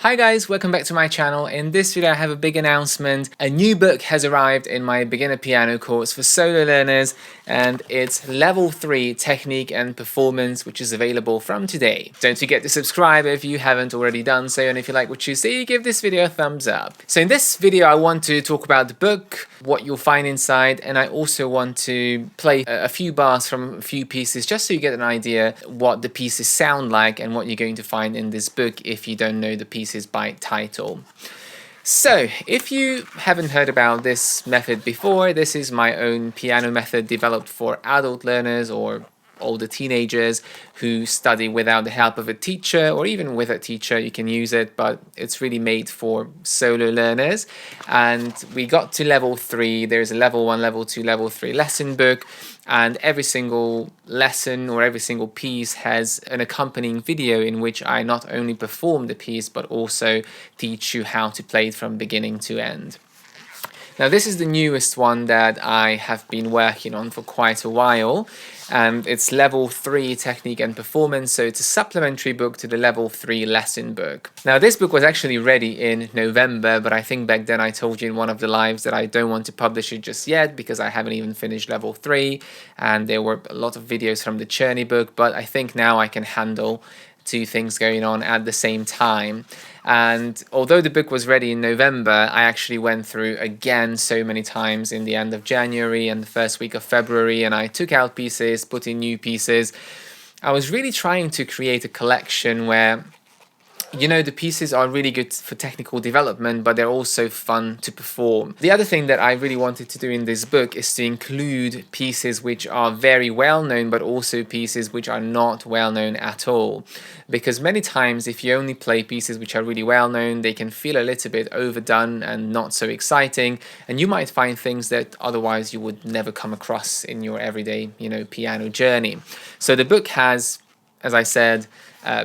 Hi guys, welcome back to my channel. In this video I have a big announcement. A new book has arrived in my beginner piano course for solo learners, and it's level 3 technique and performance, which is available from today. Don't forget to subscribe if you haven't already done so, and if you like what you see, give this video a thumbs up. So in this video I want to talk about the book, what you'll find inside, and I also want to play a few bars from a few pieces just so you get an idea what the pieces sound like and what you're going to find in this book if you don't know the pieces by title. So, if you haven't heard about this method before, this is my own piano method developed for adult learners or older teenagers who study without the help of a teacher, or even with a teacher you can use it, but it's really made for solo learners. And we got to level 3. There's a level 1, level 2, level 3 lesson book, and every single lesson or every single piece has an accompanying video in which I not only perform the piece but also teach you how to play it from beginning to end. Now this is the newest one that I have been working on for quite a while, and it's level 3 technique and performance, so it's a supplementary book to the level 3 lesson book. Now this book was actually ready in November, but I think back then I told you in one of the lives that I don't want to publish it just yet because I haven't even finished level 3, and there were a lot of videos from the Journey book, but I think now I can handle two things going on at the same time. And although the book was ready in November, I actually went through again so many times in the end of January and the first week of February, and I took out pieces, put in new pieces. I was really trying to create a collection where, you know, the pieces are really good for technical development, but they're also fun to perform. The other thing that I really wanted to do in this book is to include pieces which are very well known, but also pieces which are not well known at all. Because many times if you only play pieces which are really well known, they can feel a little bit overdone and not so exciting, and you might find things that otherwise you would never come across in your everyday, piano journey. So the book has, as I said,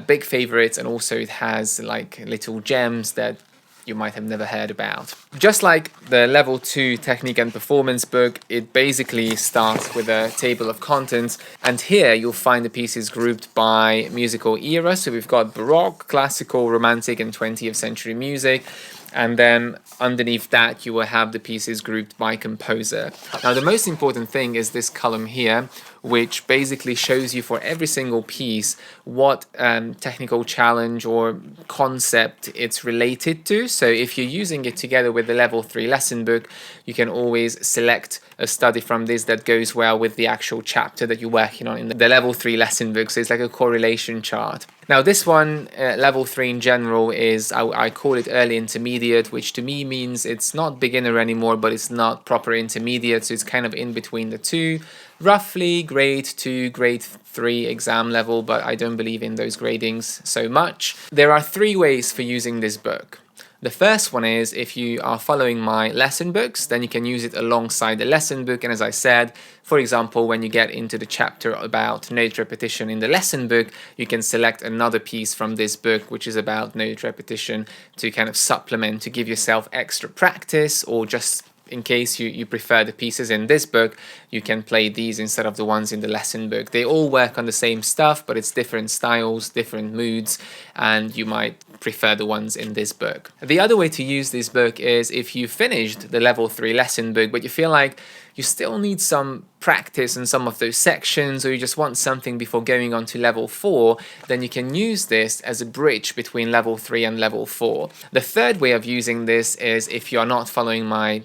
big favorites, and also it has like little gems that you might have never heard about. Just like the level 2 technique and performance book, it basically starts with a table of contents, and here you'll find the pieces grouped by musical era. So we've got Baroque, classical, romantic and 20th century music. And then underneath that you will have the pieces grouped by composer. Now the most important thing is this column here, which basically shows you for every single piece what technical challenge or concept it's related to. So if you're using it together with the level 3 lesson book, you can always select a study from this that goes well with the actual chapter that you're working on in the level 3 lesson book. So it's like a correlation chart. Now this one, level 3 in general, is, I call it early intermediate, which to me means it's not beginner anymore, but it's not proper intermediate, so it's kind of in between the two. Roughly grade 2, grade 3 exam level, but I don't believe in those gradings so much. There are 3 ways for using this book. The first one is if you are following my lesson books, then you can use it alongside the lesson book. And as I said, for example, when you get into the chapter about note repetition in the lesson book, you can select another piece from this book which is about note repetition to kind of supplement, to give yourself extra practice, or just in case you prefer the pieces in this book, you can play these instead of the ones in the lesson book. They all work on the same stuff, but it's different styles, different moods, and you might prefer the ones in this book. The other way to use this book is if you finished the level 3 lesson book, but you feel like you still need some practice in some of those sections, or you just want something before going on to level 4, then you can use this as a bridge between level 3 and level 4. The third way of using this is if you're not following my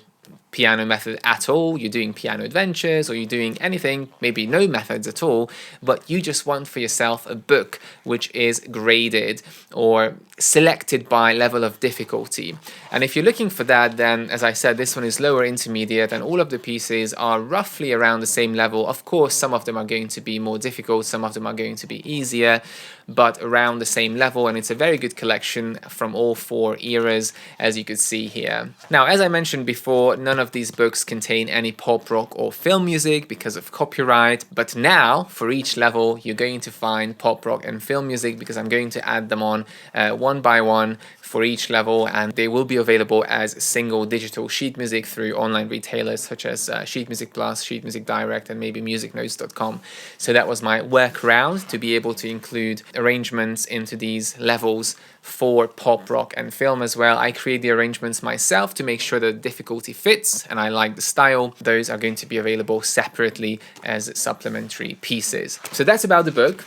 piano method at all, you're doing piano adventures, or you're doing anything, maybe no methods at all, but you just want for yourself a book which is graded or selected by level of difficulty. And if you're looking for that, then as I said, this one is lower intermediate, and all of the pieces are roughly around the same level. Of course, some of them are going to be more difficult, some of them are going to be easier, but around the same level, and it's a very good collection from all 4 eras, as you could see here. Now, as I mentioned before, none of these books contain any pop, rock or film music because of copyright, but now for each level you're going to find pop, rock and film music because I'm going to add them on one by one for each level, and they will be available as single digital sheet music through online retailers such as Sheet Music Plus, Sheet Music Direct, and maybe musicnotes.com. So that was my workaround to be able to include arrangements into these levels for pop, rock, and film as well. I create the arrangements myself to make sure that the difficulty fits and I like the style. Those are going to be available separately as supplementary pieces. So that's about the book.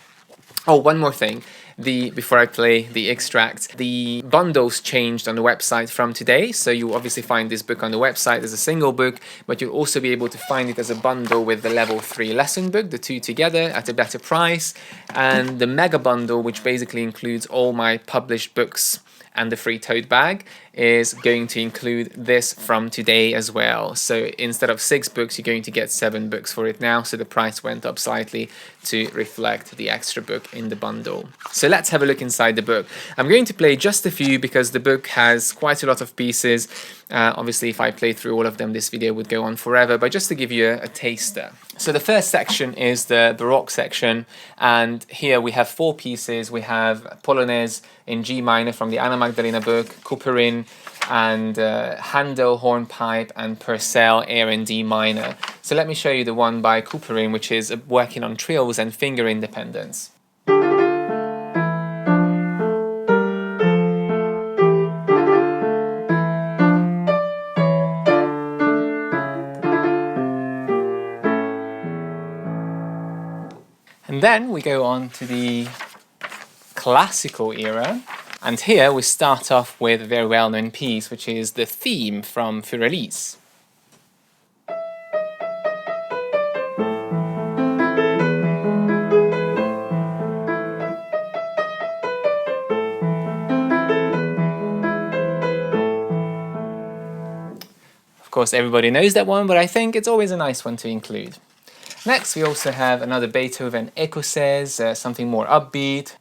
Oh, one more thing. Before I play the extract, the bundles changed on the website from today. So you obviously find this book on the website as a single book, but you'll also be able to find it as a bundle with the level 3 lesson book, the two together at a better price, and the mega bundle, which basically includes all my published books and the free tote bag, is going to include this from today as well. So instead of 6 books, you're going to get 7 books for it now. So the price went up slightly to reflect the extra book in the bundle. So let's have a look inside the book. I'm going to play just a few because the book has quite a lot of pieces. Obviously, if I play through all of them, this video would go on forever, but just to give you a taster. So the first section is the Baroque section, and here we have 4 pieces. We have Polonaise in G minor from the Anna Magdalena book, Couperin, and Handel hornpipe, and Purcell air in D minor. So let me show you the one by Couperin, which is working on trills and finger independence. And then we go on to the classical era, and here we start off with a very well-known piece, which is the theme from Fürelise. Of course, everybody knows that one, but I think it's always a nice one to include. Next, we also have another Beethoven Écossaise, something more upbeat.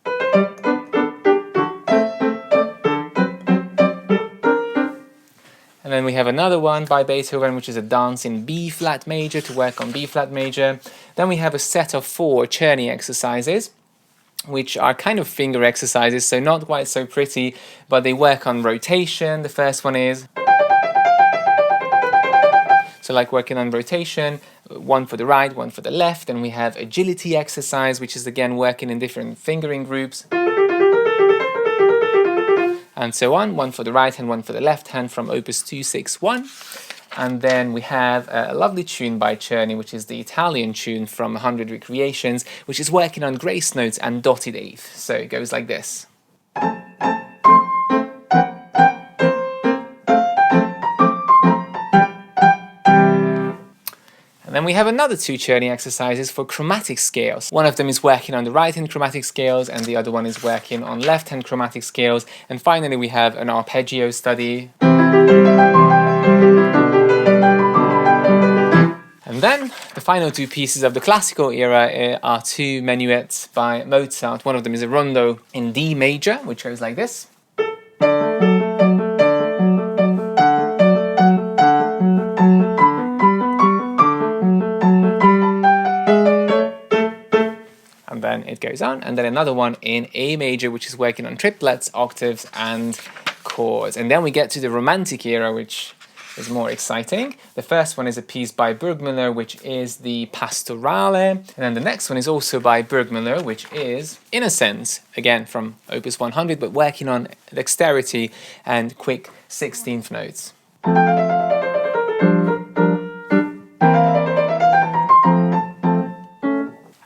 And then we have another one by Beethoven, which is a dance in B flat major to work on B flat major. Then we have a set of 4 Czerny exercises, which are kind of finger exercises, so not quite so pretty, but they work on rotation. The first one is, so like working on rotation, one for the right, one for the left. And we have agility exercise, which is again working in different fingering groups. And so on, one for the right hand, one for the left hand from Opus 261. And then we have a lovely tune by Czerny, which is the Italian tune from 100 Recreations, which is working on grace notes and dotted eighth. So it goes like this. And then we have another 2 Czerny exercises for chromatic scales. One of them is working on the right-hand chromatic scales, and the other one is working on left-hand chromatic scales. And finally, we have an arpeggio study. And then the final 2 pieces of the classical era are 2 minuets by Mozart. One of them is a rondo in D major, which goes like this. And then it goes on, and then another one in A major, which is working on triplets, octaves, and chords. And then we get to the Romantic era, which is more exciting. The first one is a piece by Burgmüller, which is the Pastorale. And then the next one is also by Burgmüller, which is, in a sense, again from Opus 100, but working on dexterity and quick 16th notes.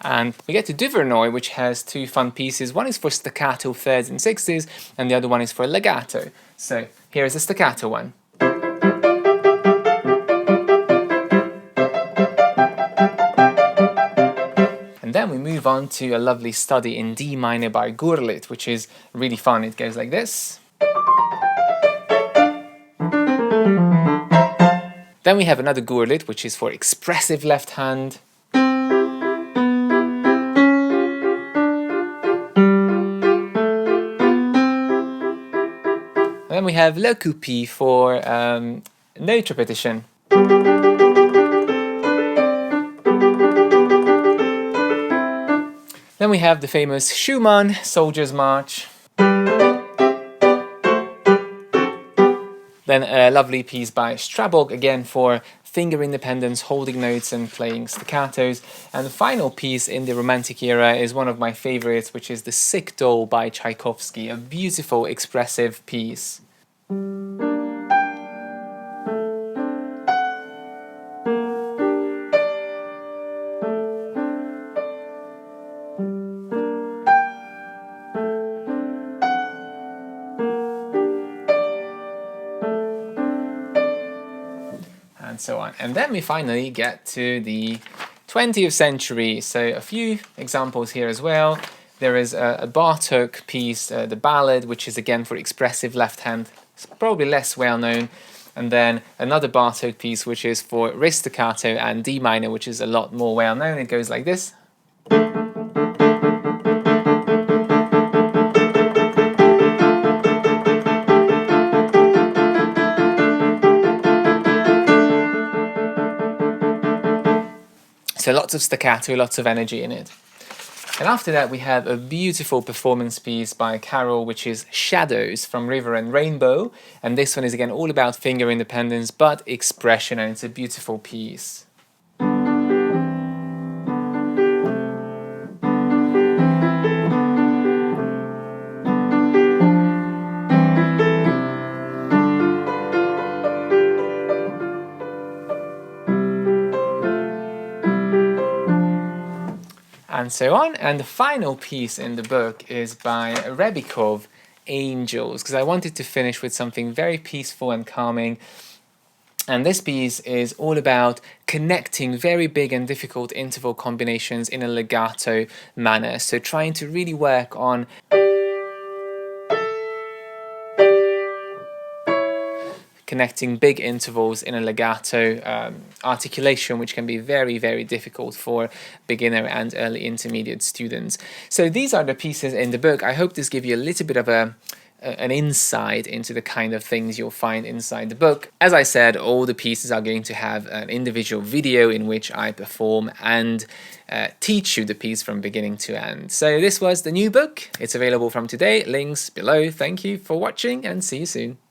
And we get to Duvernoy, which has 2 fun pieces. One is for staccato 3rds and 6ths, and the other one is for legato. So here is the staccato one. And then we move on to a lovely study in D minor by Gurlitt, which is really fun. It goes like this. Then we have another Gurlitt, which is for expressive left hand. Then we have Le Coupé for note repetition. Then we have the famous Schumann Soldier's March. Then a lovely piece by Baroque, again for finger independence, holding notes and playing staccatos. And the final piece in the Romantic era is one of my favorites, which is the Sick Doll by Tchaikovsky, a beautiful, expressive piece. And so on. And then we finally get to the 20th century. So a few examples here as well. There is a Bartók piece, the Ballad, which is again for expressive left hand. It's probably less well known. And then another Bartók piece, which is for wrist staccato and D minor, which is a lot more well known. It goes like this. So lots of staccato, lots of energy in it. And after that we have a beautiful performance piece by Carol, which is Shadows from River and Rainbow. And this one is again all about finger independence but expression, and it's a beautiful piece. And so on. And the final piece in the book is by Rebikov, Angels, because I wanted to finish with something very peaceful and calming. And this piece is all about connecting very big and difficult interval combinations in a legato manner. So trying to really work on connecting big intervals in a legato articulation, which can be very, very difficult for beginner and early intermediate students. So these are the pieces in the book. I hope this gives you a little bit of an insight into the kind of things you'll find inside the book. As I said, all the pieces are going to have an individual video in which I perform and teach you the piece from beginning to end. So this was the new book. It's available from today. Links below. Thank you for watching and see you soon.